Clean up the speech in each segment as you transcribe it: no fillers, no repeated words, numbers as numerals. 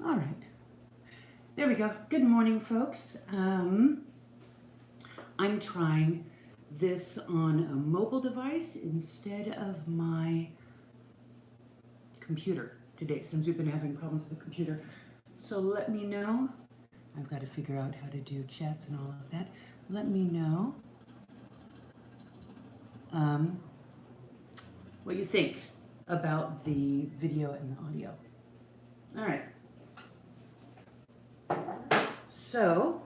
All right, there we go. Good morning, folks. I'm trying this on a mobile device instead of my computer today, since we've been having problems with the computer. So let me know. I've got to figure out how to do chats and all of that. Let me know what you think about the video and the audio. All right. So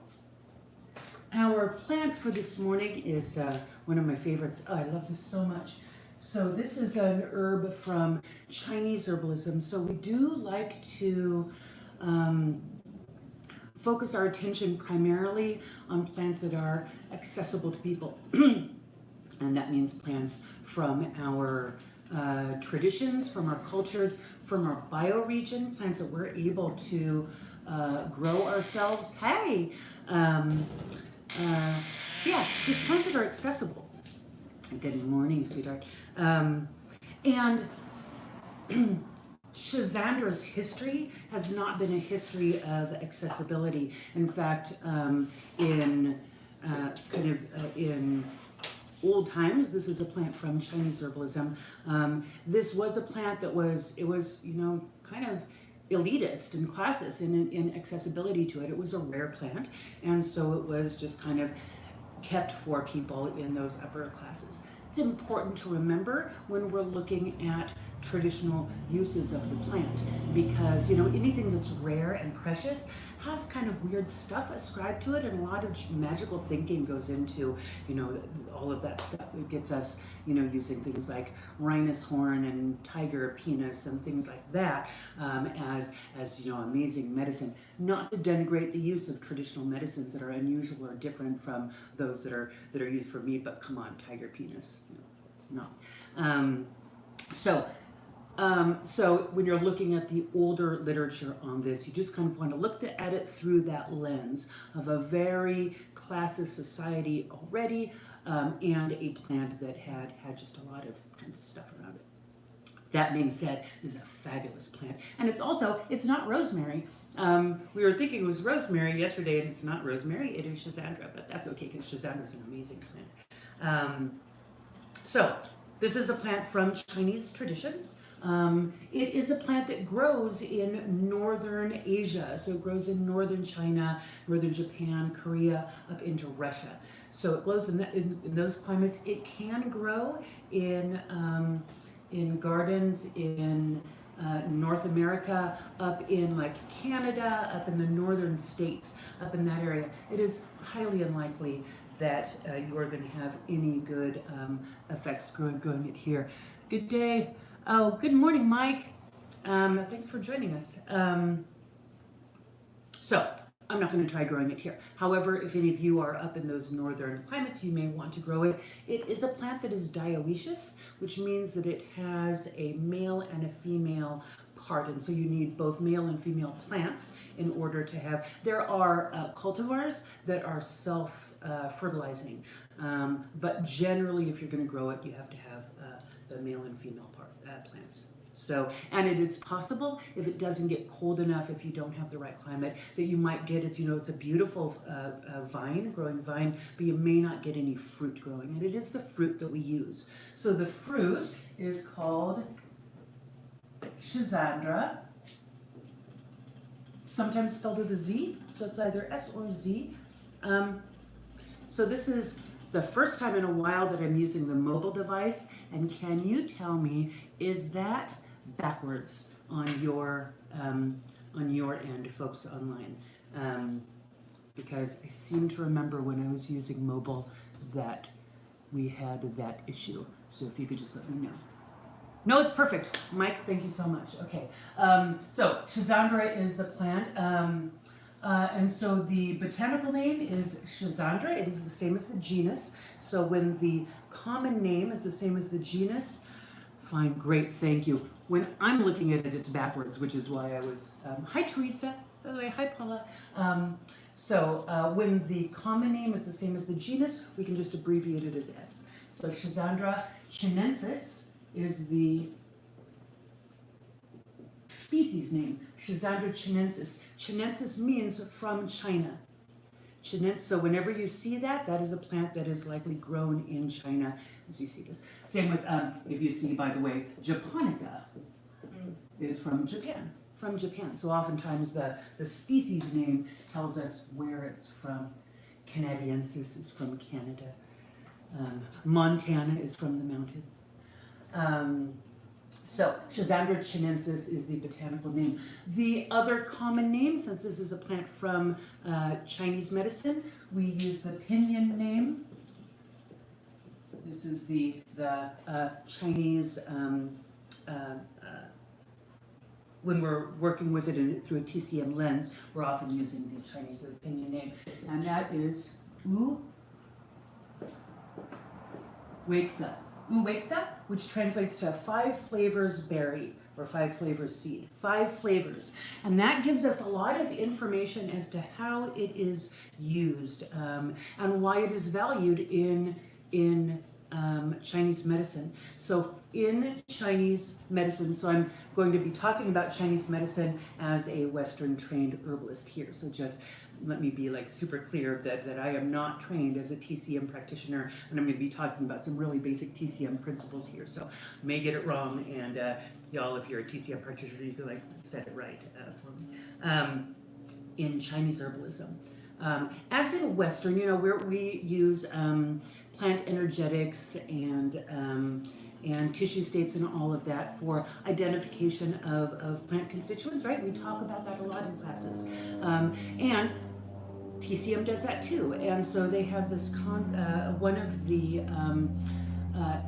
our plant for this morning is one of my favorites. Oh, I love this so much. So this is an herb from Chinese herbalism. So we do like to focus our attention primarily on plants that are accessible to people. And that means plants from our traditions, from our cultures, from our bioregion, plants that we're able to grow ourselves. Hey! Yeah, just plants that are accessible. Good morning, sweetheart. And Schizandra's history has not been a history of accessibility. In fact, in old times, this is a plant from Chinese herbalism. This was a plant that was kind of elitist and classist in accessibility to it. It was a rare plant, and so it was just kind of kept for people in those upper classes. It's important to remember when we're looking at traditional uses of the plant, because anything that's rare and precious has kind of weird stuff ascribed to it, and a lot of magical thinking goes into all of that stuff. It gets us using things like rhinus horn and tiger penis and things like that as amazing medicine. Not to denigrate the use of traditional medicines that are unusual or different from those that are used for me, but come on, tiger penis, it's not. So when you're looking at the older literature on this, you just kind of want to look at it through that lens of a very classist society already, and a plant that had just a lot of kind of stuff around it. That being said, this is a fabulous plant. And it's not rosemary. We were thinking it was rosemary yesterday, and it's not rosemary, it is Schizandra, but that's okay because Schizandra is an amazing plant. So this is a plant from Chinese traditions. It is a plant that grows in northern Asia. So it grows in northern China, northern Japan, Korea, up into Russia. So it grows in those climates. It can grow in gardens in North America, up in like Canada, up in the northern states, up in that area. It is highly unlikely that you are going to have any good effects growing it here. Good day. Oh, good morning, Mike. Thanks for joining us. So I'm not going to try growing it here. However, if any of you are up in those northern climates, you may want to grow it. It is a plant that is dioecious, which means that it has a male and a female part, and so you need both male and female plants in order to have. There are cultivars that are self-fertilizing, but generally, if you're going to grow it, you have to have the male and female plants. So, and it is possible if it doesn't get cold enough, if you don't have the right climate, that you might get it's a beautiful growing vine, but you may not get any fruit growing. And it is the fruit that we use. So the fruit is called Schizandra, sometimes spelled with a Z, so it's either S or Z. So this is the first time in a while that I'm using the mobile device, and can you tell me, is that backwards on your end, folks online? Because I seem to remember when I was using mobile that we had that issue. So if you could just let me know. No, it's perfect. Mike, thank you so much. Okay, so Schizandra is the plant. And so the botanical name is Schizandra. It is the same as the genus. So when the common name is the same as the genus, fine, great, thank you. When I'm looking at it, it's backwards, which is why I was, hi Teresa, by the way, hi Paula. When the common name is the same as the genus, we can just abbreviate it as S. So Schizandra chinensis is the species name, Schizandra chinensis. Chinensis means from China. So whenever you see that, that is a plant that is likely grown in China, as you see this. Same with, if you see, by the way, japonica is from Japan. From Japan. So oftentimes the species name tells us where it's from. Canadiensis is from Canada. Montana is from the mountains. So Schizandra chinensis is the botanical name. The other common name, since this is a plant from Chinese medicine, we use the pinyin name. This is the Chinese, when we're working with it through a TCM lens, we're often using the Chinese pinyin name. And that is Wu Weizi. Uweiza, which translates to 5 flavors berry or 5 flavors seed. 5 flavors. And that gives us a lot of information as to how it is used and why it is valued in Chinese medicine. So in Chinese medicine, so I'm going to be talking about Chinese medicine as a Western trained herbalist here. So just let me be like super clear that I am not trained as a TCM practitioner, and I'm going to be talking about some really basic TCM principles here. So I may get it wrong, and y'all, if you're a TCM practitioner, you can like set it right for me. In Chinese herbalism, as in Western, you know, we use plant energetics and tissue states and all of that for identification of plant constituents, right? We talk about that a lot in classes. And TCM does that too. And so they have this, one of the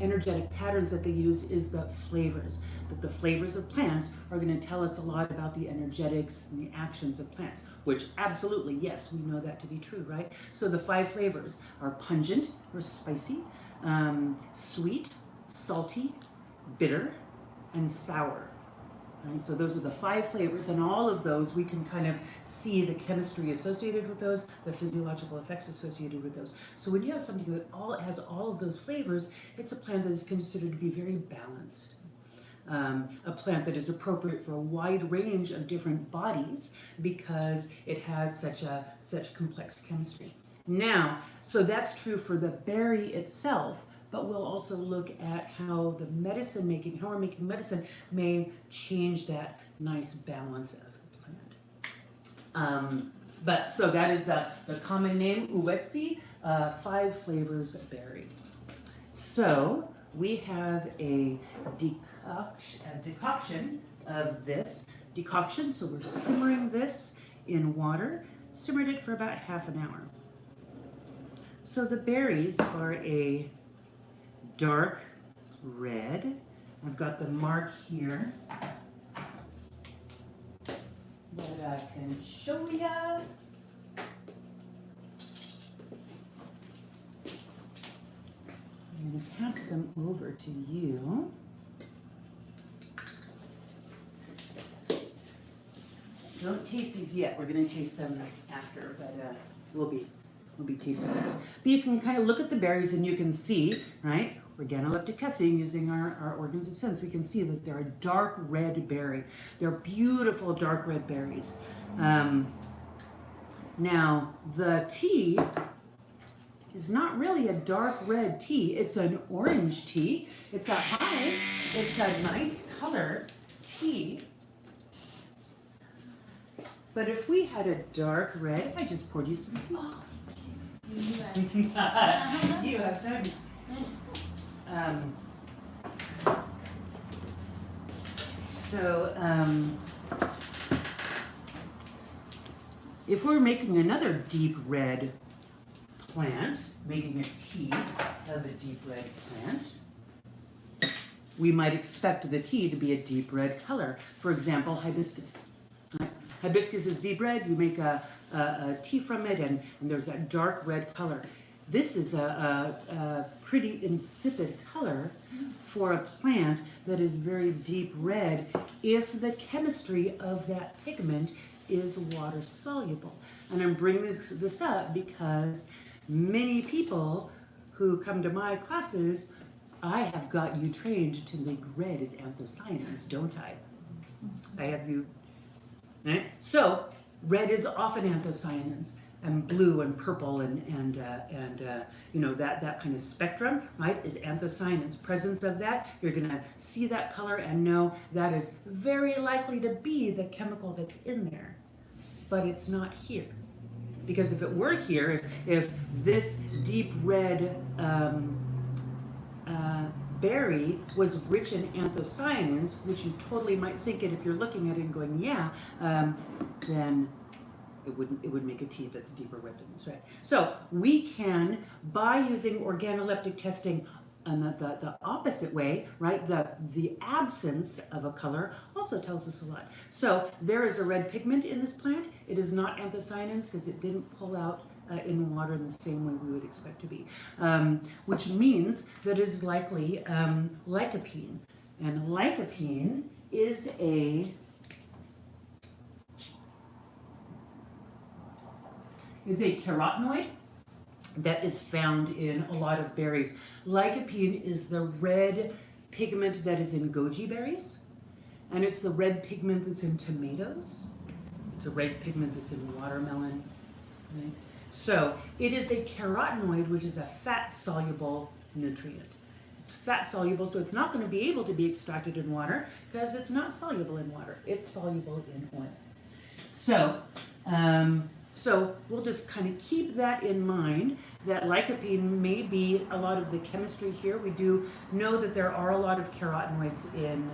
energetic patterns that they use is the flavors. That the flavors of plants are going to tell us a lot about the energetics and the actions of plants, which absolutely, yes, we know that to be true, right? So the 5 flavors are pungent or spicy, sweet, salty, bitter, and sour. Right? So those are the 5 flavors, and all of those we can kind of see the chemistry associated with those, the physiological effects associated with those. So when you have something that has all of those flavors, it's a plant that is considered to be very balanced. A plant that is appropriate for a wide range of different bodies because it has such complex chemistry. Now, so that's true for the berry itself, but we'll also look at how the medicine making, how we're making medicine may change that nice balance of the plant. But so that is the common name, Uweizi, 5 flavors of berry. So we have a decoction of this decoction. So we're simmering this in water, simmered it for about half an hour. So the berries are a dark red. I've got the mark here that I can show you. I'm going to pass them over to you. Don't taste these yet. We're going to taste them after, but we'll be tasting this. But you can kind of look at the berries and you can see, right? Organoleptic testing using our organs of sense. We can see that they're a dark red berry. They're beautiful dark red berries. Now, the tea is not really a dark red tea. It's an orange tea. It's a nice color tea. But if we had a dark red, I just poured you some tea. Oh, you have done. If we're making another deep red plant, making a tea of a deep red plant, we might expect the tea to be a deep red color. For example, hibiscus. Right? Hibiscus is deep red. You make a tea from it, and there's that dark red color. This is a pretty insipid color for a plant that is very deep red if the chemistry of that pigment is water soluble. And I'm bringing this up because many people who come to my classes, I have got you trained to make red as anthocyanins, don't I? I have you. Right? So red is often anthocyanins, and blue and purple and that kind of spectrum, right, is anthocyanins. Presence of that, you're going to see that color and know that is very likely to be the chemical that's in there, but it's not here. Because if it were here, if this deep red berry was rich in anthocyanins, which you totally might think it if you're looking at it and going, yeah, then it would make a tea that's deeper red than this, right? So we can, by using organoleptic testing and the opposite way, right? The absence of a color also tells us a lot. So there is a red pigment in this plant. It is not anthocyanins because it didn't pull out in the water in the same way we would expect to be, which means that it is likely lycopene. And lycopene is a carotenoid that is found in a lot of berries. Lycopene is the red pigment that is in goji berries, and it's the red pigment that's in tomatoes. It's a red pigment that's in watermelon. Right? So it is a carotenoid, which is a fat-soluble nutrient. It's fat-soluble, so it's not going to be able to be extracted in water because it's not soluble in water. It's soluble in oil. So we'll just kind of keep that in mind, that lycopene may be a lot of the chemistry here. We do know that there are a lot of carotenoids in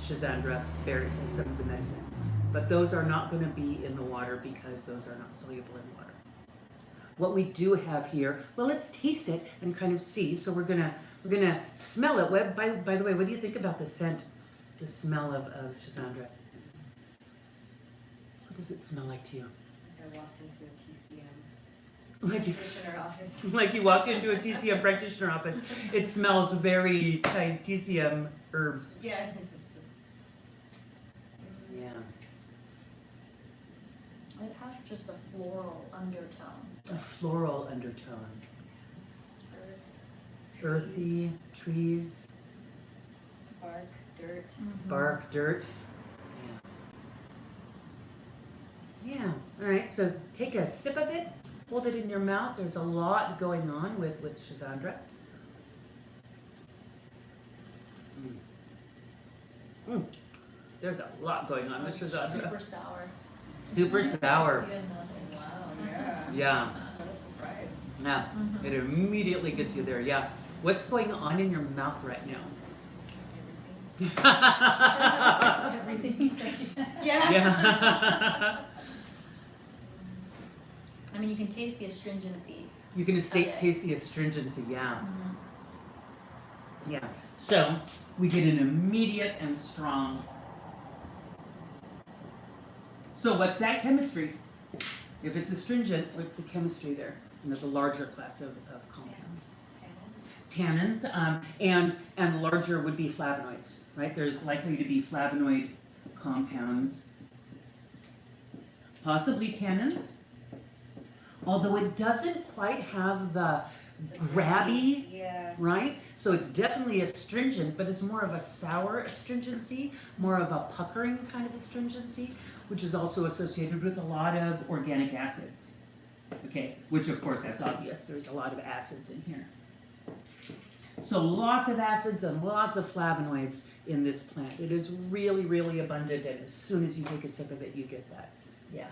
Schizandra berries and some of the medicine. But those are not going to be in the water because those are not soluble in water. What we do have here, well, let's taste it and kind of see. So we're gonna smell it. By the way, what do you think about the scent, the smell of Schizandra? What does it smell like to you? I walked into a TCM practitioner office. Like you walk into a TCM practitioner office. It smells very tight TCM herbs. Yeah. Yeah. It has just a floral undertone. A floral undertone. Earth. Earthy, trees. Bark, dirt. Mm-hmm. Bark, dirt. Yeah. All right. So take a sip of it. Hold it in your mouth. There's a lot going on with Schizandra. There's a lot going on with Schizandra. Super sour. Super sour. Wow, yeah. Yeah. What a surprise. Yeah. It immediately gets you there. Yeah. What's going on in your mouth right now? Everything except you said. Yeah. Yeah. I mean, you can taste the astringency. You can Okay. taste the astringency, yeah. Yeah. So we get an immediate and strong. So what's that chemistry? If it's astringent, what's the chemistry there? You know, the larger class of compounds. Tannins, and larger would be flavonoids, right? There's likely to be flavonoid compounds, possibly tannins, although it doesn't quite have the grabby, Yeah. right? So it's definitely astringent, but it's more of a sour astringency, more of a puckering kind of astringency, which is also associated with a lot of organic acids. Okay, which of course that's obvious. There's a lot of acids in here. So lots of acids and lots of flavonoids in this plant. It is really, really abundant, and as soon as you take a sip of it, you get that. Yeah.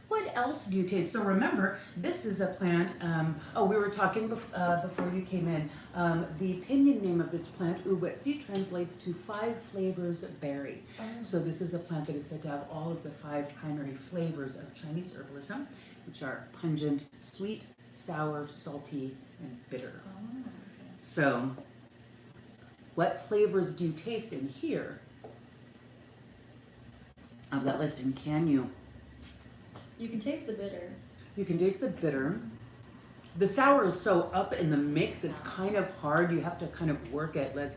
What else do you taste? So remember, this is a plant, we were talking before you came in. The opinion name of this plant, Uwetsi, translates to 5 flavors of berry. So this is a plant that is said to have all of the 5 primary flavors of Chinese herbalism, which are pungent, sweet, sour, salty, and bitter. So, what flavors do you taste in here of that list, and can you? You can taste the bitter. You can taste the bitter. The sour is so up in the mix, it's kind of hard. You have to kind of work it. I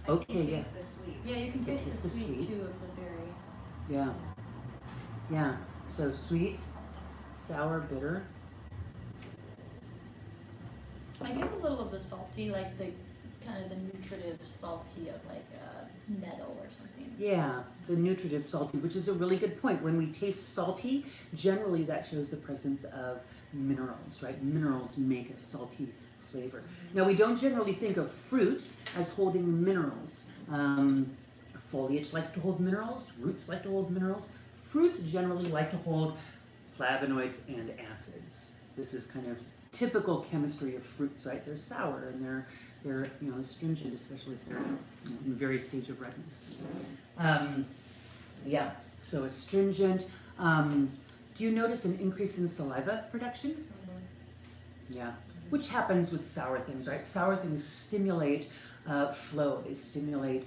Okay, can yeah. taste the sweet. Yeah, you can taste the Taste the sweet sweet. too of the berry. Yeah. Yeah. So sweet, sour, bitter. I get a little of the salty, like the kind of the nutritive salty of like a nettle or something. Yeah, the nutritive salty, which is a really good point. When we taste salty, generally that shows the presence of minerals, right? Minerals make a salty flavor. Now, we don't generally think of fruit as holding minerals. Foliage likes to hold minerals, roots like to hold minerals. Fruits generally like to hold flavonoids and acids. This is kind of typical chemistry of fruits, right? They're sour and they're astringent, especially if they're in various stage of ripeness. Yeah, so astringent. Do you notice an increase in saliva production? Yeah, which happens with sour things, right? Sour things stimulate flow. They stimulate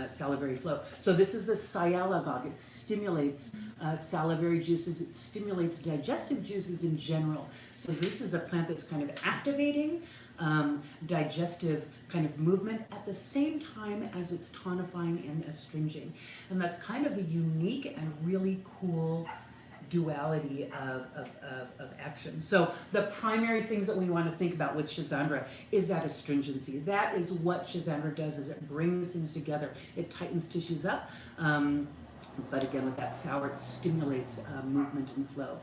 salivary flow. So this is a sialagogue. It stimulates salivary juices. It stimulates digestive juices in general. So this is a plant that's kind of activating digestive kind of movement at the same time as it's tonifying and astringing. And that's kind of a unique and really cool duality of action. So the primary things that we want to think about with Schizandra is that astringency. That is what Schizandra does, is it brings things together. It tightens tissues up, but again, with that sour, it stimulates movement and flow.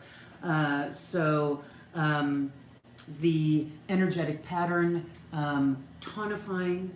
The energetic pattern, tonifying,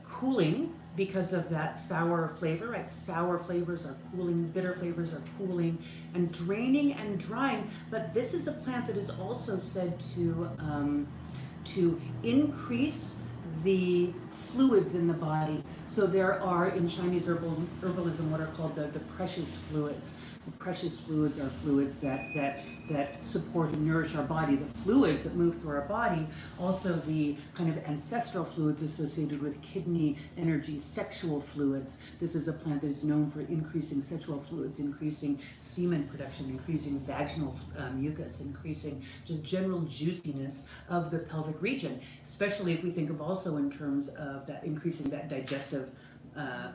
cooling, because of that sour flavor, right? Sour flavors are cooling, bitter flavors are cooling, and draining and drying. But this is a plant that is also said to increase the fluids in the body. So there are in Chinese herbalism what are called the precious fluids. The precious fluids are fluids that support and nourish our body. The fluids that move through our body, also the kind of ancestral fluids associated with kidney energy, sexual fluids. This is a plant that is known for increasing sexual fluids, increasing semen production, increasing vaginal mucus, increasing just general juiciness of the pelvic region, especially if we think of also in terms of that increasing that digestive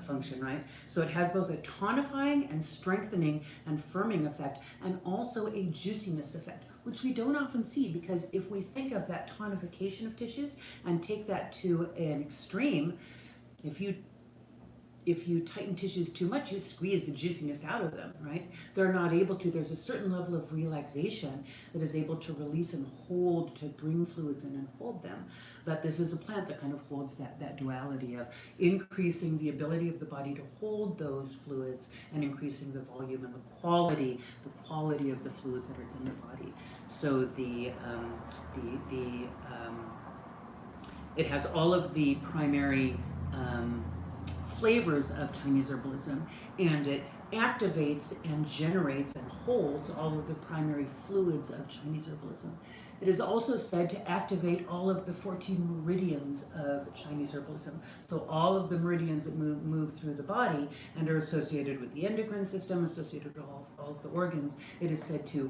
function, right? So it has both a tonifying and strengthening and firming effect, and also a juiciness effect, which we don't often see, because if we think of that tonification of tissues and take that to an extreme, if you tighten tissues too much, you squeeze the juiciness out of them, right? They're not able to. There's a certain level of relaxation that is able to release and hold, to bring fluids in and hold them. But this is a plant that kind of holds that duality of increasing the ability of the body to hold those fluids and increasing the volume and the quality of the fluids that are in the body. So it has all of the primary flavors of Chinese herbalism, and it activates and generates and holds all of the primary fluids of Chinese herbalism. It is also said to activate all of the 14 meridians of Chinese herbalism. So all of the meridians that move through the body and are associated with the endocrine system, associated with all of the organs, it is said to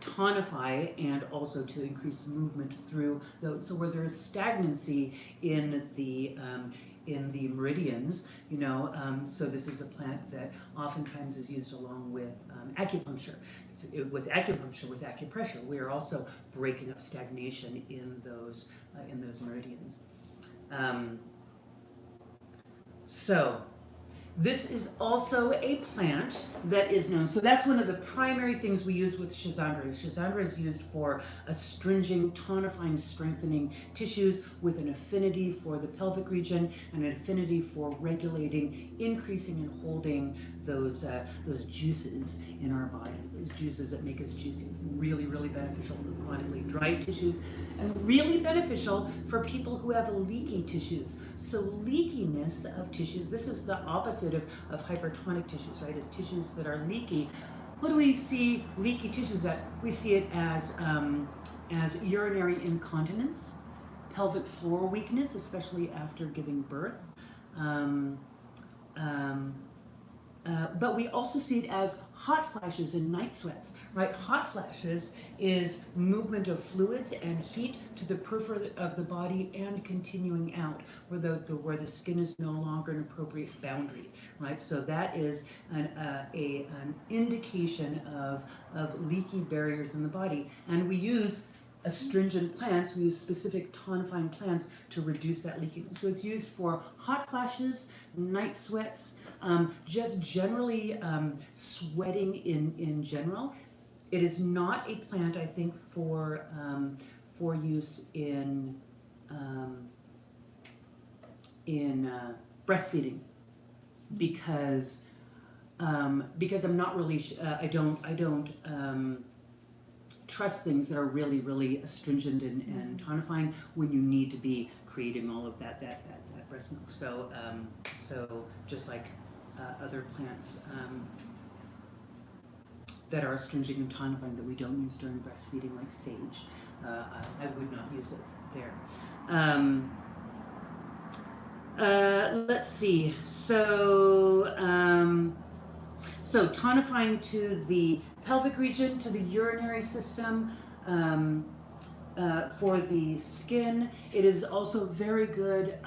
tonify and also to increase movement through those. So where there is stagnancy in the meridians, so this is a plant that oftentimes is used along with acupuncture. With acupressure, we are also breaking up stagnation in those meridians. So this is also a plant that is known. So that's one of the primary things we use with Schizandra. Schizandra is used for astringing, tonifying, strengthening tissues with an affinity for the pelvic region and an affinity for regulating, increasing, and holding those juices in our body. Those juices that make us juicy. Really, really beneficial for chronically dry tissues, and really beneficial for people who have leaky tissues. So leakiness of tissues, this is the opposite of hypertonic tissues, right? As tissues that are leaky. What do we see leaky tissues at? We see it as urinary incontinence, pelvic floor weakness, especially after giving birth. But we also see it as hot flashes and night sweats, right? Hot flashes is movement of fluids and heat to the periphery of the body and continuing out, where the skin is no longer an appropriate boundary, right? So that is an indication of leaky barriers in the body, and we use astringent plants, we use specific tonifying plants to reduce that leaking. So it's used for hot flashes, night sweats, just generally sweating in general. It is not a plant, I think, for use in breastfeeding, because I'm not really I don't trust things that are really astringent and tonifying when you need to be creating all of that breast milk. So just like other plants that are astringent and tonifying that we don't use during breastfeeding, like sage, I would not use it there. Let's see. So tonifying to the pelvic region, to the urinary system, for the skin. It is also very good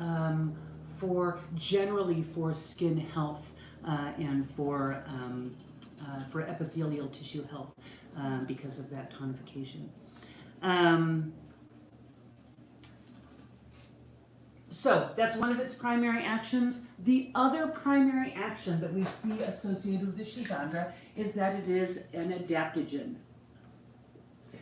generally for skin health and for epithelial tissue health because of that tonification. So that's one of its primary actions. The other primary action that we see associated with the Schizandra is that it is an adaptogen.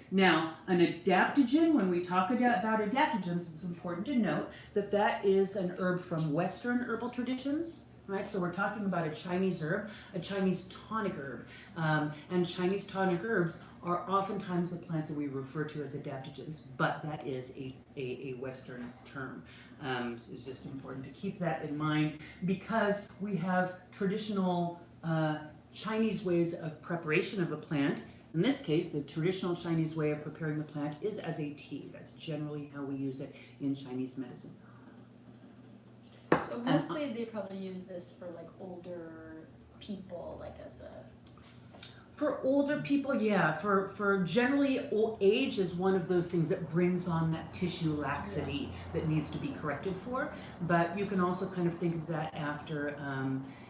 Now, an adaptogen, when we talk about adaptogens, it's important to note that that is an herb from Western herbal traditions, right? So we're talking about a Chinese herb, a Chinese tonic herb. And Chinese tonic herbs are oftentimes the plants that we refer to as adaptogens, but that is a Western term. It's just important to keep that in mind because we have traditional Chinese ways of preparation of a plant. In this case, the traditional Chinese way of preparing the plant is as a tea. That's generally how we use it in Chinese medicine. So mostly they probably use this for like older people, like as a... For older people, yeah. For generally, old age is one of those things that brings on that tissue laxity that needs to be corrected for. But you can also kind of think of that after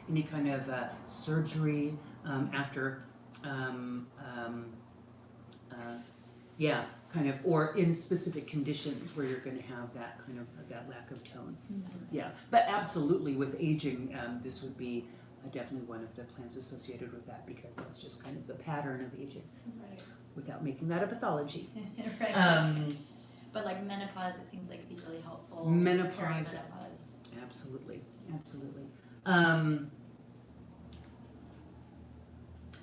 any kind of surgery, after kind of, or in specific conditions where you're going to have that kind of that lack of tone. Mm-hmm. Yeah, but absolutely with aging, this would be definitely one of the plants associated with that because that's just kind of the pattern of aging, right? Without making that a pathology. Right. But like menopause, it seems like it'd be really helpful. Menopause, absolutely.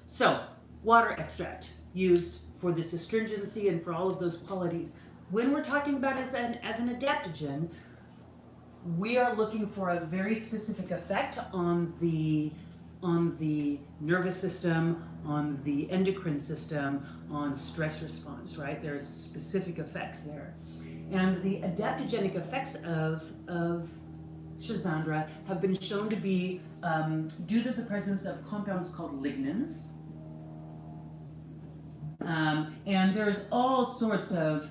So, water extract used for this astringency and for all of those qualities. When we're talking about it as an adaptogen, we are looking for a very specific effect on the nervous system, on the endocrine system, on stress response, right? There's specific effects there. And the adaptogenic effects of Schizandra have been shown to be due to the presence of compounds called lignans. And there's all sorts of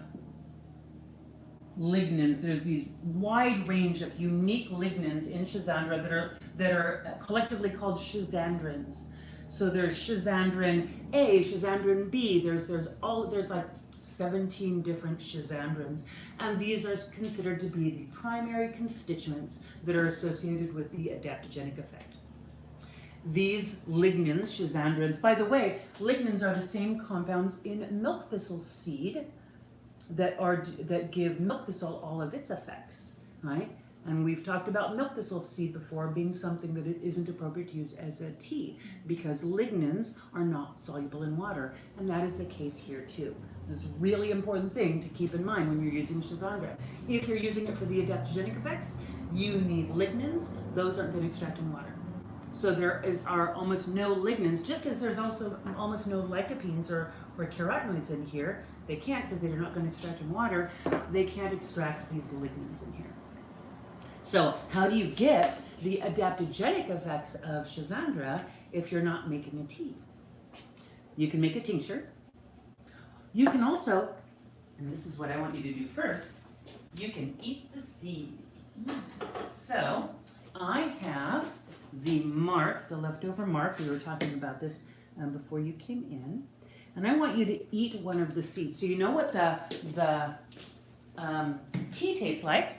lignans. There's these wide range of unique lignans in Schizandra that are collectively called schizandrins. So there's schizandrin A, schizandrin B. There's like 17 different schizandrins, and these are considered to be the primary constituents that are associated with the adaptogenic effect. These lignans, schizandrins, by the way, lignans are the same compounds in milk thistle seed that give milk thistle all of its effects, right? And we've talked about milk thistle seed before being something that it isn't appropriate to use as a tea because lignans are not soluble in water, and that is the case here too. This is a really important thing to keep in mind when you're using Schizandra. If you're using it for the adaptogenic effects, you need lignans. Those aren't going to extract in water. So are almost no lignans, just as there's also almost no lycopenes or carotenoids in here. They can't because they're not going to extract in water. They can't extract these lignans in here. So how do you get the adaptogenic effects of Schizandra if you're not making a tea? You can make a tincture. You can also, and this is what I want you to do first, you can eat the seeds. So I have the leftover marc, we were talking about this before you came in. and I want you to eat one of the seeds. So you know what the tea tastes like,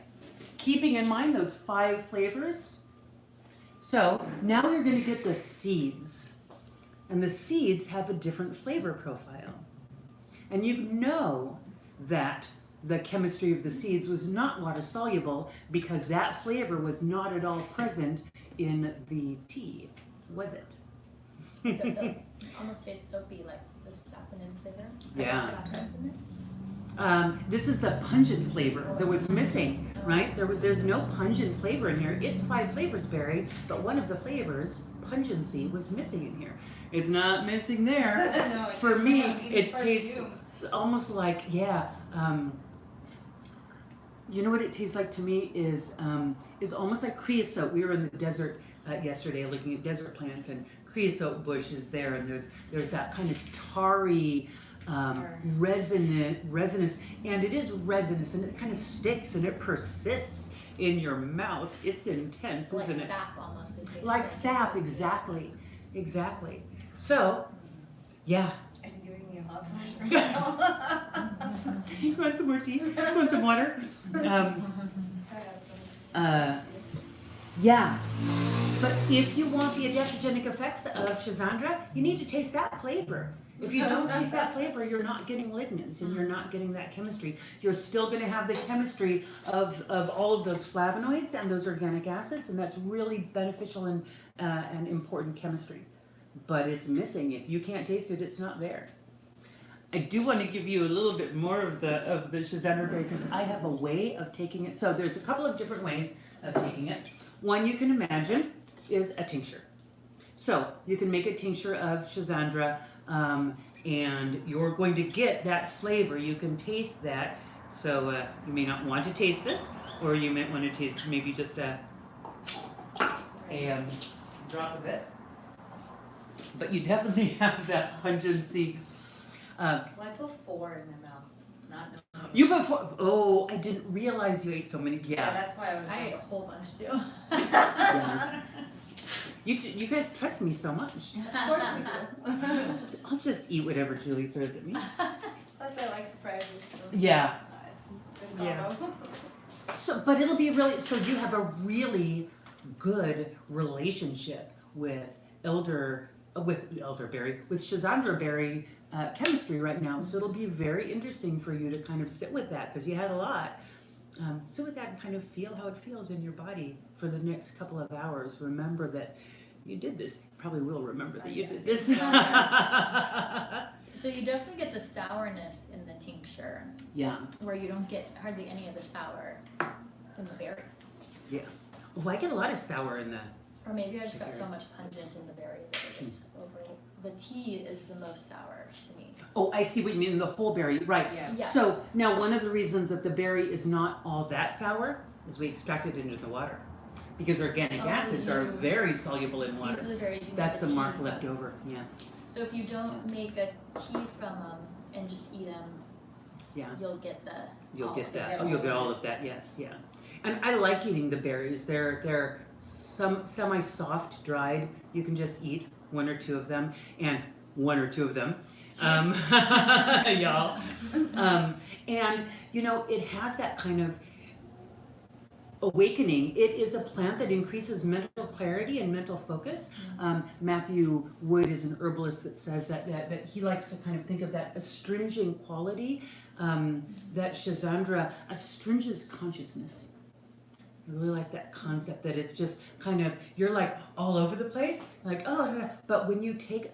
keeping in mind those 5 flavors. So now you're going to get the seeds, and the seeds have a different flavor profile. And you know that the chemistry of the seeds was not water soluble because that flavor was not at all present in the tea, was it? The almost tastes soapy, like the saponin flavor. Yeah. Saponin's in it. This is the pungent flavor that was missing, right? There's no pungent flavor in here. It's 5 flavors, Barry, but one of the flavors, pungency, was missing in here. It's not missing there. No, it For tastes me, like I'm eating it tastes almost like, you know what it tastes like to me is almost like creosote. We were in the desert yesterday looking at desert plants, and creosote bush is there, and there's that kind of tarry, resonance, and it is resinous, and it kind of sticks and it persists in your mouth. It's intense, Like isn't it? sap almost. It tastes Like sap, exactly. So, yeah. Is it giving me a hot flash right now? You want some more tea? You want some water? Yeah. But if you want the adaptogenic effects of Schizandra, you need to taste that flavor. If you don't taste that flavor, you're not getting lignans and you're not getting that chemistry. You're still going to have the chemistry of all of those flavonoids and those organic acids, and that's really beneficial and important chemistry. But it's missing. If you can't taste it, it's not there. I do want to give you a little bit more of the Schizandra berry because I have a way of taking it. So there's a couple of different ways of taking it. One you can imagine is a tincture. So you can make a tincture of Schizandra, and you're going to get that flavor. You can taste that. So you may not want to taste this, or you might want to taste maybe just a drop of it. But you definitely have that pungency. Well, I put 4 in my mouth, not no. You before? Oh, I didn't realize you ate so many. Yeah, that's why I was. I ate a whole bunch too. Yeah. You guys trust me so much. Of course we do. I'll just eat whatever Julie throws at me. Plus, I like surprises. So, Yeah. it's a good combo. So, but it'll be really. So you have a really good relationship with elderberry, with Schizandra berry chemistry right now. So it'll be very interesting for you to kind of sit with that because you had a lot. Sit with that and kind of feel how it feels in your body for the next couple of hours. Remember that you did this. You probably will remember that you did this. So you definitely get the sourness in the tincture. Yeah. Where you don't get hardly any of the sour in the berry. Yeah. Oh, I get a lot of sour in that. Or maybe I just got so much pungent in the berry that it just over. The tea is the most sour to me. Oh, I see what you mean, the whole berry, right. Yeah. So now one of the reasons that the berry is not all that sour is we extract it into the water. Because organic acids are very soluble in water. These are the berries you That's make the tea mark from. left over, yeah. So if you don't make a tea from them and just eat them, Yeah. you'll get the. You'll all get of it. that. Oh, you'll get all of that, yes, yeah. And I like eating the berries. They're some semi-soft, dried. You can just eat 1 or 2 of them, and 1 or 2 of them, y'all. And you know, it has that kind of awakening. It is a plant that increases mental clarity and mental focus. Matthew Wood is an herbalist that says that he likes to kind of think of that astringent quality, that Schizandra astringes consciousness. I really like that concept that it's just kind of, you're like all over the place, like, oh, but when you take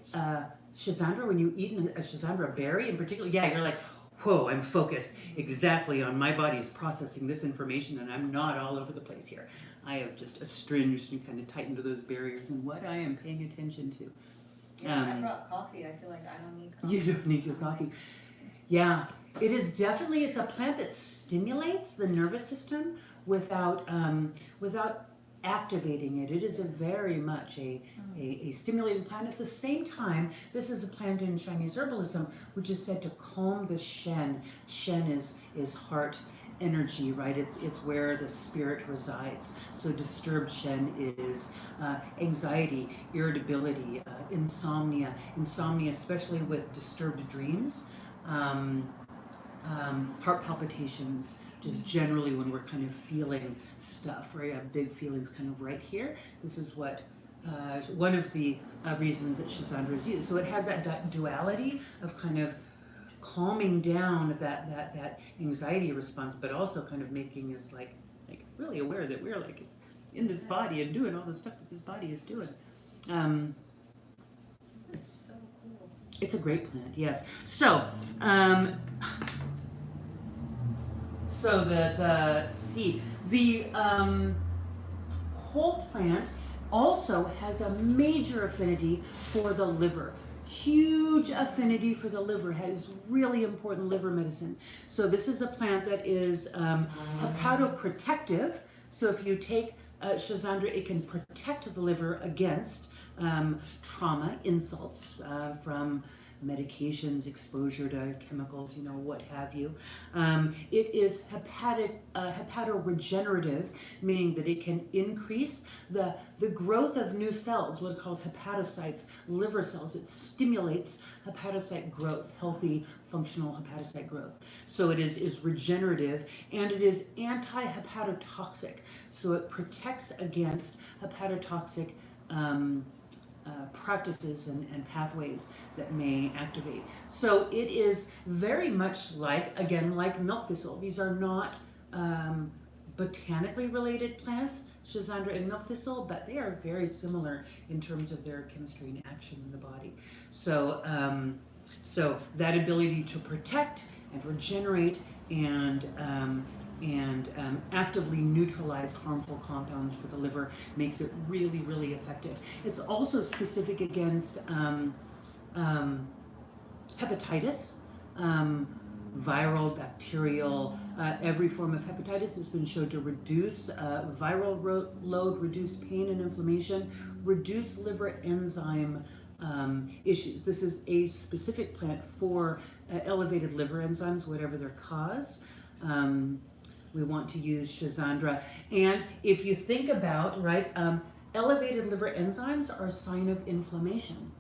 Schizandra, when you eat a Schizandra berry in particular, yeah, you're like, whoa, I'm focused exactly on my body's processing this information and I'm not all over the place here. I have just astringed and kind of tightened to those barriers and what I am paying attention to. Yeah, I brought coffee. I feel like I don't need coffee. You don't need your coffee. Yeah, it is definitely, it's a plant that stimulates the nervous system without activating it. It is a very much a stimulating plant. At the same time, this is a plant in Chinese herbalism which is said to calm the Shen. Shen is heart energy, right? It's where the spirit resides. So disturbed Shen is anxiety, irritability, insomnia, especially with disturbed dreams, heart palpitations, just generally when we're kind of feeling stuff, right? I have big feelings kind of right here. This is what one of the reasons that Schizandra is used. So it has that duality of kind of calming down that anxiety response, but also kind of making us like really aware that we're like in this body and doing all the stuff that this body is doing. This is so cool. It's a great plant, yes. So the seed, the whole plant also has a major affinity for the liver. Huge affinity for the liver, has really important liver medicine. So this is a plant that is hepatoprotective. So if you take Schizandra, it can protect the liver against trauma, insults from medications, exposure to chemicals, what have you. It is hepatoregenerative, meaning that it can increase the growth of new cells, what are called hepatocytes, liver cells. It stimulates hepatocyte growth, healthy, functional hepatocyte growth. So it is regenerative, and it is anti-hepatotoxic. So it protects against hepatotoxic practices and pathways that may activate. So it is very much like milk thistle. These are not botanically related plants, Schizandra and milk thistle, but they are very similar in terms of their chemistry and action in the body. So, so that ability to protect and regenerate and actively neutralize harmful compounds for the liver makes it really, really effective. It's also specific against hepatitis, viral, bacterial, every form of hepatitis has been shown to reduce viral load, reduce pain and inflammation, reduce liver enzyme issues. This is a specific plant for elevated liver enzymes, whatever their cause. We want to use Schizandra. And if you think about, right, elevated liver enzymes are a sign of inflammation.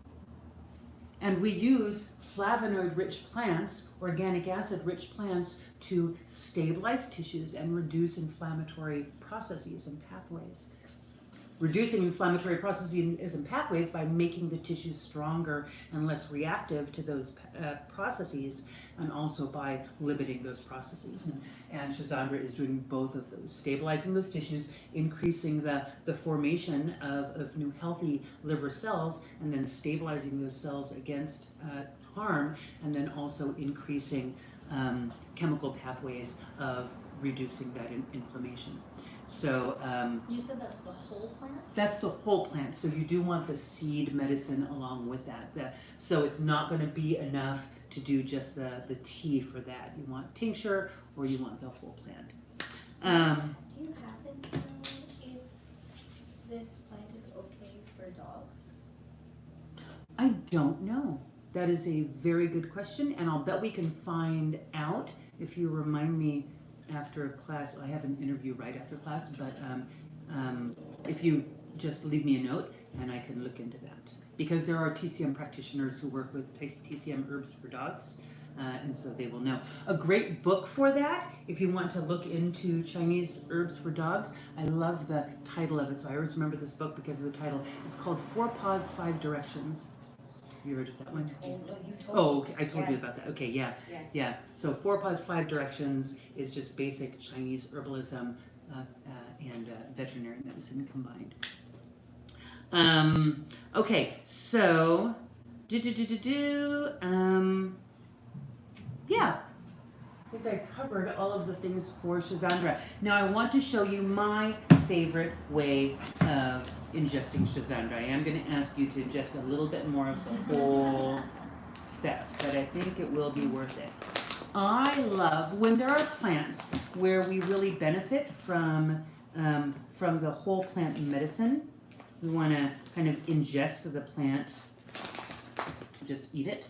And we use flavonoid-rich plants, organic acid-rich plants, to stabilize tissues and reduce inflammatory processes and pathways. Reducing inflammatory processes and pathways by making the tissues stronger and less reactive to those processes, and also by limiting those processes. And Schizandra is doing both of those, stabilizing those tissues, increasing the formation of new healthy liver cells, and then stabilizing those cells against harm, and then also increasing chemical pathways of reducing that inflammation. So you said that's the whole plant? That's the whole plant. So you do want the seed medicine along with that. So it's not going to be enough to do just the tea for that. You want tincture, or you want the whole plant. Do you happen to know if this plant is okay for dogs? I don't know. That is a very good question, and I'll bet we can find out if you remind me after class. I have an interview right after class, but if you just leave me a note, and I can look into that. Because there are TCM practitioners who work with TCM herbs for dogs, and so they will know. A great book for that, if you want to look into Chinese herbs for dogs, I love the title of it, so I always remember this book because of the title. It's called 4 Paws, 5 Directions. Have you heard of that one? Oh, no, you told Oh, me. okay. I told you about that. Okay, yeah. Yes. Yeah, so 4 Paws, 5 Directions is just basic Chinese herbalism and veterinary medicine combined. Okay, so, yeah, I think I covered all of the things for Schizandra. Now I want to show you my favorite way of ingesting Schizandra. I am going to ask you to ingest a little bit more of the whole step, but I think it will be worth it. I love when there are plants where we really benefit from the whole plant medicine. We want to kind of ingest the plant, just eat it.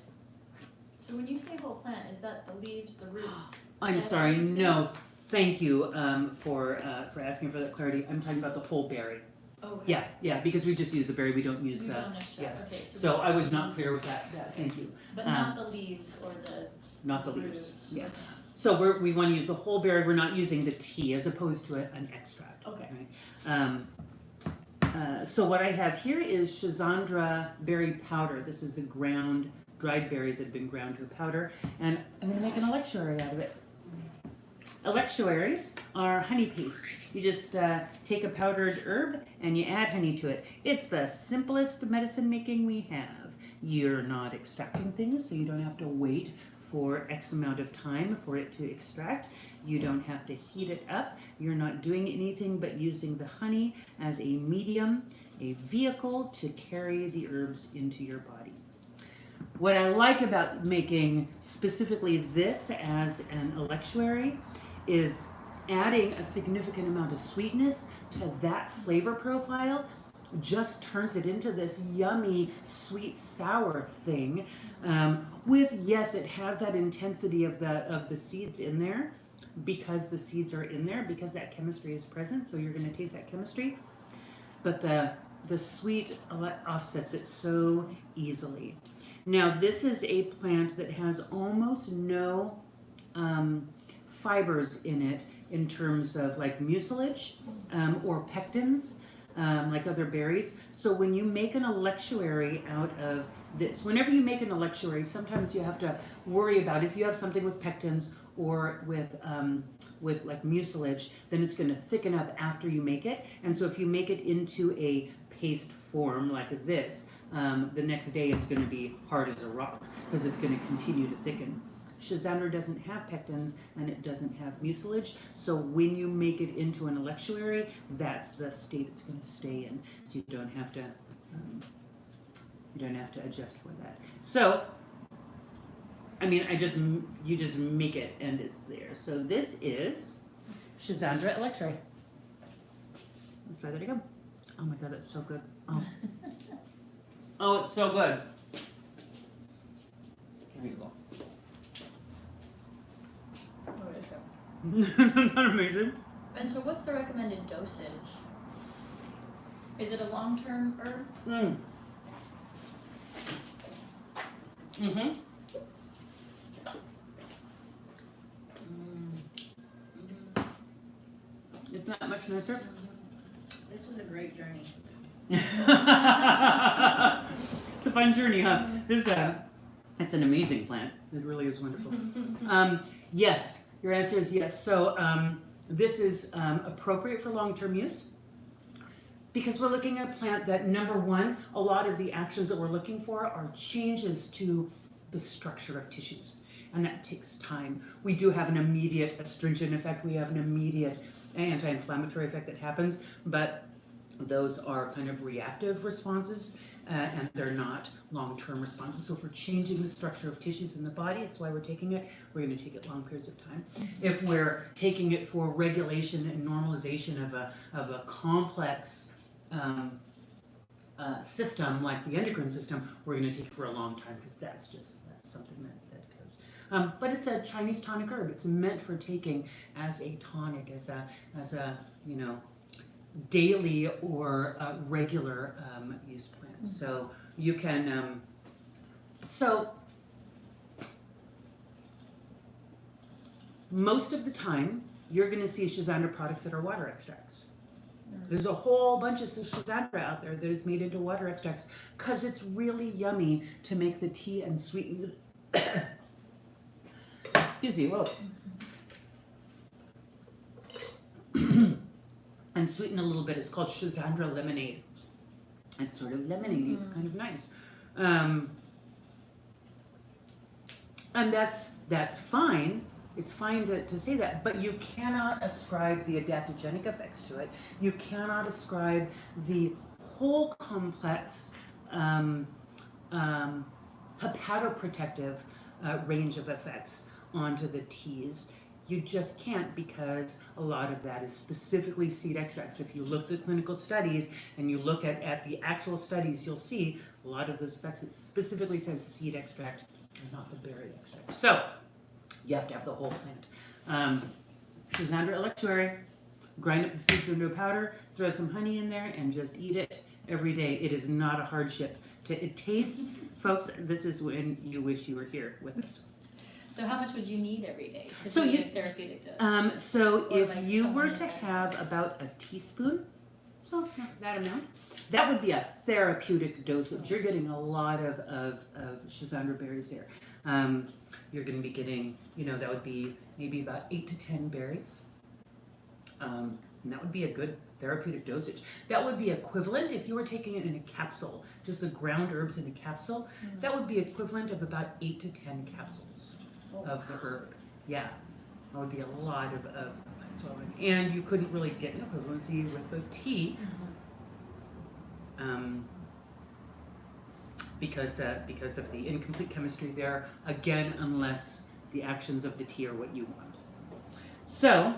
So when you say whole plant, is that the leaves, the roots? I'm sorry, no. Thank you for asking for that clarity. I'm talking about the whole berry. Okay. Yeah, because we just use the berry, we don't use We the. don't extract, Yes. okay, So I was not clear with that. Thank you. But not the leaves or the Not the leaves. roots. Yeah. So we want to use the whole berry. We're not using the tea as opposed to an extract. Okay. Right? So what I have here is Schizandra berry powder. This is the ground dried berries that have been ground to a powder, and I'm going to make an electuary out of it. Electuaries are honey paste. You just take a powdered herb and you add honey to it. It's the simplest medicine making we have. You're not extracting things, so you don't have to wait for X amount of time for it to extract. You don't have to heat it up. You're not doing anything but using the honey as a medium, a vehicle to carry the herbs into your body. What I like about making specifically this as an electuary is adding a significant amount of sweetness to that flavor profile just turns it into this yummy, sweet, sour thing. Yes, it has that intensity of the seeds in there because the seeds are in there, because that chemistry is present, so you're going to taste that chemistry. But the sweet offsets it so easily. Now, this is a plant that has almost no fibers in it in terms of like mucilage or pectins, like other berries. So when you make an electuary out of this, whenever you make an electuary, sometimes you have to worry about if you have something with pectins or with like mucilage, then it's going to thicken up after you make it. And so if you make it into a paste form like this, the next day it's going to be hard as a rock because it's going to continue to thicken. Schizandra doesn't have pectins and it doesn't have mucilage, so when you make it into an electuary, that's the state it's going to stay in. So you don't have to adjust for that. So, I mean, you just make it and it's there. So this is Schizandra electuary. Let's try that again. Oh my God, that's so good. Oh, oh, it's so good. Here you go. Isn't that amazing? And so what's the recommended dosage? Is it a long-term herb? It's not much nicer. This was a great journey. It's a fun journey, huh? It's an amazing plant. It really is wonderful. Yes, your answer is yes. So this is appropriate for long-term use because we're looking at a plant that, number one, a lot of the actions that we're looking for are changes to the structure of tissues, and that takes time. We do have an immediate astringent effect. We have an immediate anti-inflammatory effect that happens, but those are kind of reactive responses. And they're not long-term responses. So if we're changing the structure of tissues in the body, that's why we're taking it. We're going to take it long periods of time. If we're taking it for regulation and normalization of a complex system like the endocrine system, we're going to take it for a long time because that's something that goes. But it's a Chinese tonic herb. It's meant for taking as a tonic, as a daily or regular use plant. So you can, so most of the time you're going to see Schizandra products that are water extracts. There's a whole bunch of Schizandra out there that is made into water extracts because it's really yummy to make the tea and sweeten. Excuse me, whoa. And sweeten a little bit. It's called Schizandra lemonade. It's sort of lemony. It's kind of nice, and that's fine. It's fine to say that, but you cannot ascribe the adaptogenic effects to it. You cannot ascribe the whole complex hepatoprotective range of effects onto the teas. You just can't, because a lot of that is specifically seed extracts. If you look at clinical studies and you look at the actual studies, you'll see a lot of those effects. It specifically says seed extract and not the berry extract. So you have to have the whole plant. Schizandra electuary. Grind up the seeds into a powder, throw some honey in there, and just eat it every day. It is not a hardship. It tastes, folks, this is when you wish you were here with us. So how much would you need every day to So be you- a therapeutic dose? So Or if like you someone were in to have diabetes. about a teaspoon, so not that amount, that would be a therapeutic dosage. You're getting a lot of Schizandra berries there. You're going to be getting, that would be maybe about 8 to 10 berries. And that would be a good therapeutic dosage. That would be equivalent if you were taking it in a capsule, just the ground herbs in a capsule. That would be equivalent of about 8 to 10 capsules of the herb. Yeah, that would be a lot of and you couldn't really get an equivalency with the tea because of the incomplete chemistry there. Again, unless the actions of the tea are what you want. So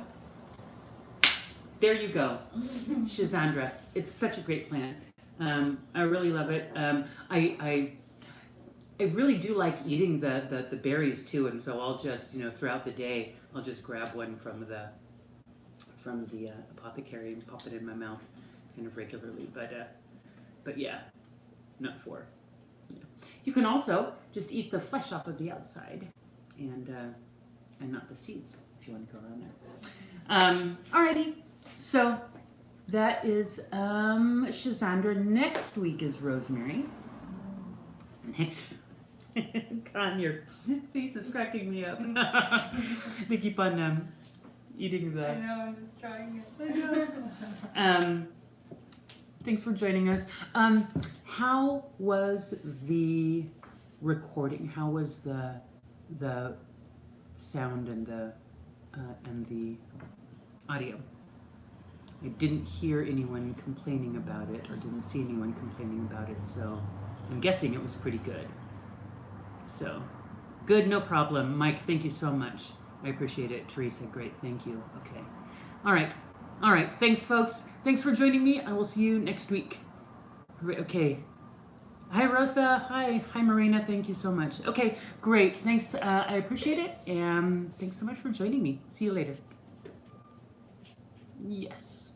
there you go, Schizandra. It's such a great plant. I really love it. I really do like eating the berries too, and so I'll just throughout the day I'll just grab one from the apothecary and pop it in my mouth kind of regularly. But yeah, not for. You can also just eat the flesh off of the outside, and not the seeds if you want to go around there. Alrighty. So that is Schizandra. Next week is rosemary. Next, God, your face is cracking me up. They keep on eating the. I know, I'm just trying it. Thanks for joining us. How was the recording? How was the sound and the audio? I didn't hear anyone complaining about it, or didn't see anyone complaining about it, so I'm guessing it was pretty good. So, good, no problem. Mike, thank you so much. I appreciate it. Teresa, great, thank you. Okay. All right, thanks, folks. Thanks for joining me. I will see you next week. Okay. Hi, Rosa. Hi, Marina. Thank you so much. Okay, great. Thanks. I appreciate it, and thanks so much for joining me. See you later. Yes.